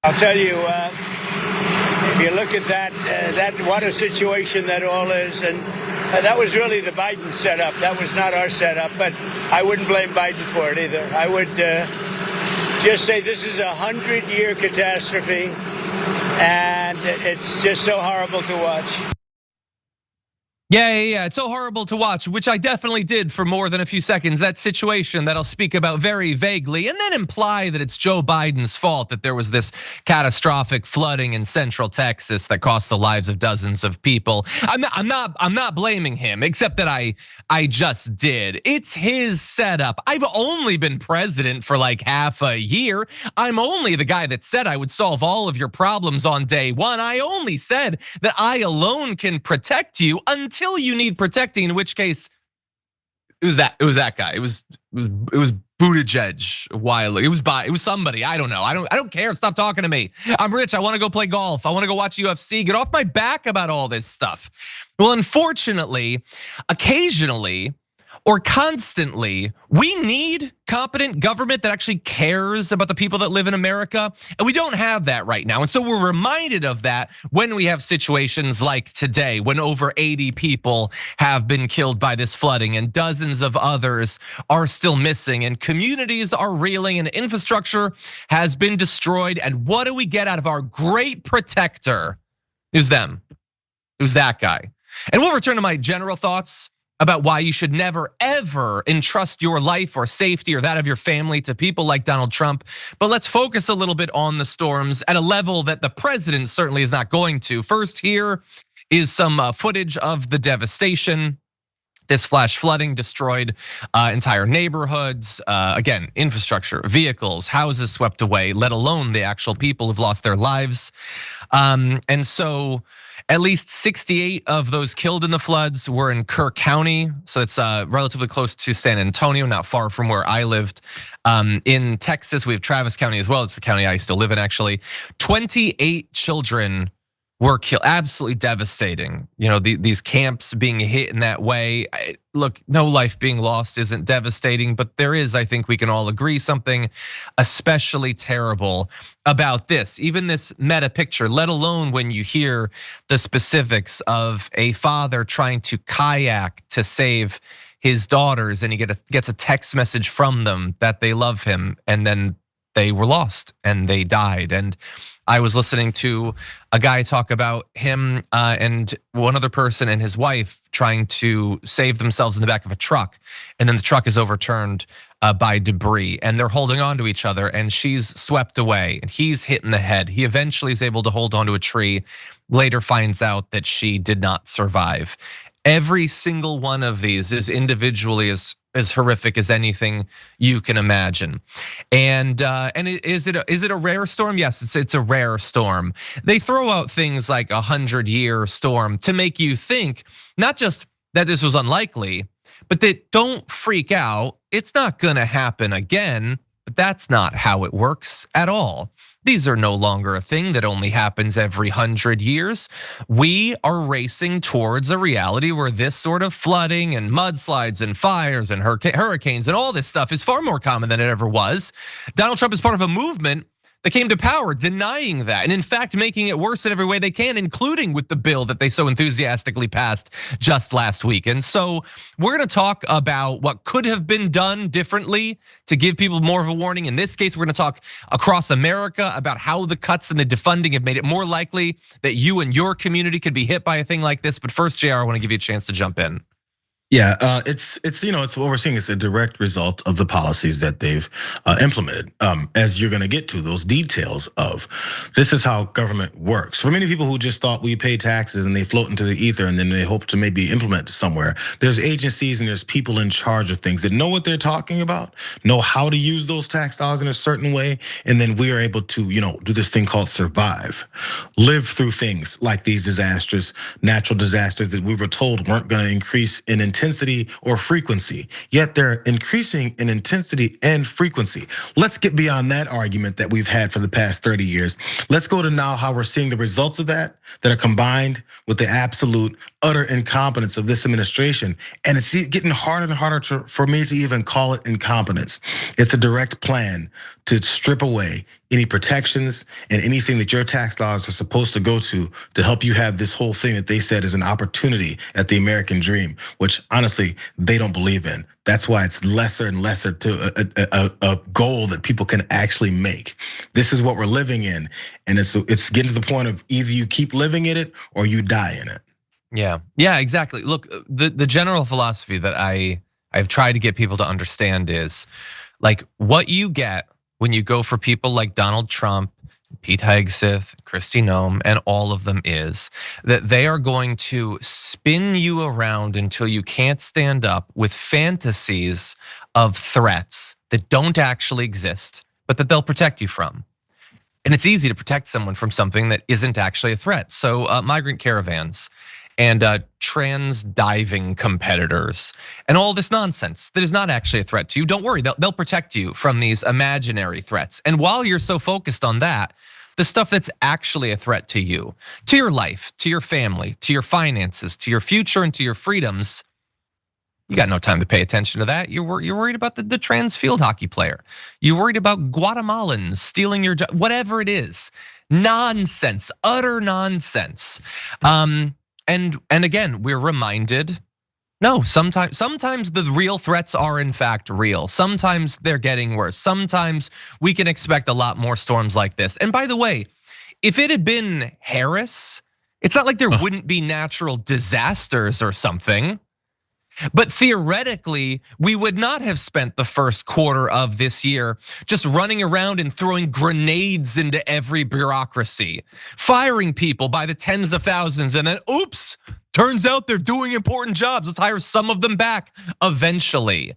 I'll tell you, if you look at that what a situation that all is, and that was really the Biden setup. That was not our setup, but I wouldn't blame Biden for it either. I would just say this is a 100-year catastrophe, and it's just so horrible to watch. Yeah. It's so horrible to watch, which I definitely did for more than a few seconds. That situation that I'll speak about very vaguely and then imply that it's Joe Biden's fault that there was this catastrophic flooding in Central Texas that cost the lives of dozens of people. I'm not blaming him, except that I just did. It's his setup. I've only been president for like half a year. I'm only the guy that said I would solve all of your problems on day one. I only said that I alone can protect you until you need protecting, in which case it was that guy. It was Buttigieg a while ago. It was somebody. I don't know. I don't care. Stop talking to me. I'm rich. I want to go play golf. I want to go watch UFC. Get off my back about all this stuff. Well, unfortunately, occasionally or constantly, we need competent government that actually cares about the people that live in America. And we don't have that right now. And so we're reminded of that when we have situations like today, when over 80 people have been killed by this flooding and dozens of others are still missing and communities are reeling and infrastructure has been destroyed. And what do we get out of our great protector? Is them. Who's that guy? And we'll return to my general thoughts about why you should never, ever entrust your life or safety or that of your family to people like Donald Trump. But let's focus a little bit on the storms at a level that the president certainly is not going to. First, here is some footage of the devastation. This flash flooding destroyed entire neighborhoods. Again, infrastructure, vehicles, houses swept away, let alone the actual people who've lost their lives. And so at least 68 of those killed in the floods were in Kerr County. So it's relatively close to San Antonio, not far from where I lived. In Texas, we have Travis County as well. It's the county I still live in, actually. 28 children were killed, absolutely devastating. You know, these camps being hit in that way. Look, no life being lost isn't devastating, but there is, I think we can all agree, something especially terrible about this. Even this meta picture, let alone when you hear the specifics of a father trying to kayak to save his daughters, and he gets a text message from them that they love him, and then they were lost and they died. And I was listening to a guy talk about him and one other person and his wife trying to save themselves in the back of a truck. And then the truck is overturned by debris and they're holding on to each other and she's swept away and he's hit in the head. He eventually is able to hold onto a tree, later finds out that she did not survive. Every single one of these is individually as horrific as anything you can imagine. And is it a rare storm? Yes, it's a rare storm. They throw out things like 100-year storm to make you think not just that this was unlikely, but that don't freak out. It's not gonna happen again, but that's not how it works at all. These are no longer a thing that only happens every 100 years. We are racing towards a reality where this sort of flooding and mudslides and fires and hurricanes and all this stuff is far more common than it ever was. Donald Trump is part of a movement that came to power denying that, and in fact making it worse in every way they can, including with the bill that they so enthusiastically passed just last week. And so we're gonna talk about what could have been done differently to give people more of a warning. In this case, we're gonna talk across America about how the cuts and the defunding have made it more likely that you and your community could be hit by a thing like this. But first, JR, I wanna give you a chance to jump in. Yeah, it's what we're seeing is a direct result of the policies that they've implemented. As you're going to get to those details of, this is how government works. For many people who just thought we pay taxes and they float into the ether and then they hope to maybe implement somewhere, there's agencies and there's people in charge of things that know what they're talking about, know how to use those tax dollars in a certain way, and then we are able to do this thing called survive, live through things like these disastrous natural disasters that we were told weren't going to increase in intensity or frequency, yet they're increasing in intensity and frequency. Let's get beyond that argument that we've had for the past 30 years. Let's go to now how we're seeing the results of that are combined with the absolute utter incompetence of this administration. And it's getting harder and harder for me to even call it incompetence. It's a direct plan to strip away any protections and anything that your tax dollars are supposed to go to help you have this whole thing that they said is an opportunity at the American dream, which honestly, they don't believe in. That's why it's lesser and lesser to a goal that people can actually make. This is what we're living in. And it's getting to the point of either you keep living in it or you die in it. Yeah, exactly. Look, the general philosophy that I've tried to get people to understand is like what you get when you go for people like Donald Trump, Pete Hegseth, Kristi Noem, and all of them is that they are going to spin you around until you can't stand up with fantasies of threats that don't actually exist, but that they'll protect you from. And it's easy to protect someone from something that isn't actually a threat. So migrant caravans and trans diving competitors and all this nonsense that is not actually a threat to you. Don't worry, they'll protect you from these imaginary threats. And while you're so focused on that, the stuff that's actually a threat to you, to your life, to your family, to your finances, to your future, and to your freedoms, you got no time to pay attention to that. You're worried about the trans field hockey player. You're worried about Guatemalans stealing your job, whatever it is. Nonsense, utter nonsense. And again, we're reminded, no, sometimes the real threats are in fact real. Sometimes they're getting worse. Sometimes we can expect a lot more storms like this. And by the way, if it had been Harris, it's not like there wouldn't be natural disasters or something. But theoretically, we would not have spent the first quarter of this year just running around and throwing grenades into every bureaucracy, firing people by the tens of thousands, and then oops, turns out they're doing important jobs. Let's hire some of them back eventually.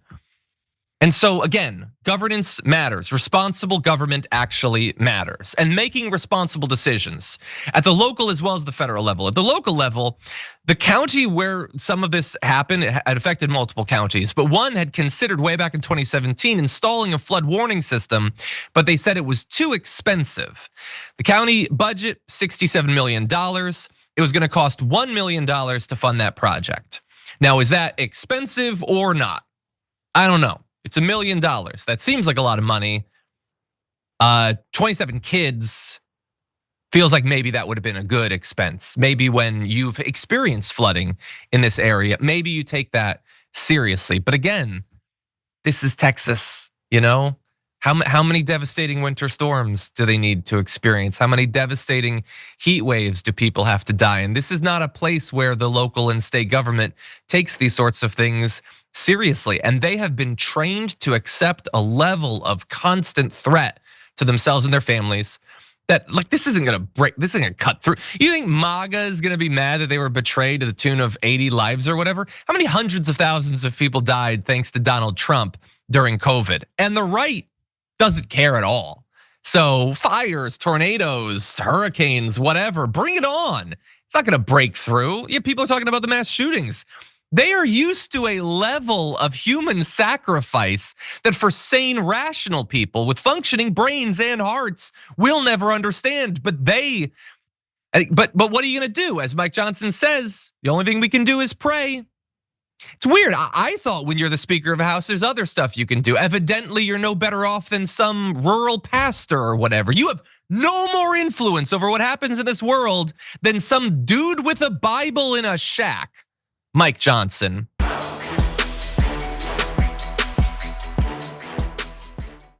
And so again, governance matters. Responsible government actually matters. And making responsible decisions at the local as well as the federal level. At the local level, the county where some of this happened, it had affected multiple counties, but one had considered way back in 2017 installing a flood warning system, but they said it was too expensive. The county budget, $67 million. It was gonna cost $1 million to fund that project. Now, is that expensive or not? I don't know. It's $1 million. That seems like a lot of money. 27 kids feels like maybe that would have been a good expense. Maybe when you've experienced flooding in this area, maybe you take that seriously. But again, this is Texas, you know? How many devastating winter storms do they need to experience? How many devastating heat waves do people have to die in? This is not a place where the local and state government takes these sorts of things seriously. And they have been trained to accept a level of constant threat to themselves and their families that like this isn't gonna break, this isn't gonna cut through. You think MAGA is gonna be mad that they were betrayed to the tune of 80 lives or whatever? How many hundreds of thousands of people died thanks to Donald Trump during COVID? And the right doesn't care at all. So fires, tornadoes, hurricanes, whatever, bring it on. It's not gonna break through. Yeah, people are talking about the mass shootings. They are used to a level of human sacrifice that for sane, rational people with functioning brains and hearts will never understand. But what are you gonna do? As Mike Johnson says, the only thing we can do is pray. It's weird. I thought when you're the Speaker of a House, there's other stuff you can do. Evidently, you're no better off than some rural pastor or whatever. You have no more influence over what happens in this world than some dude with a Bible in a shack. Mike Johnson.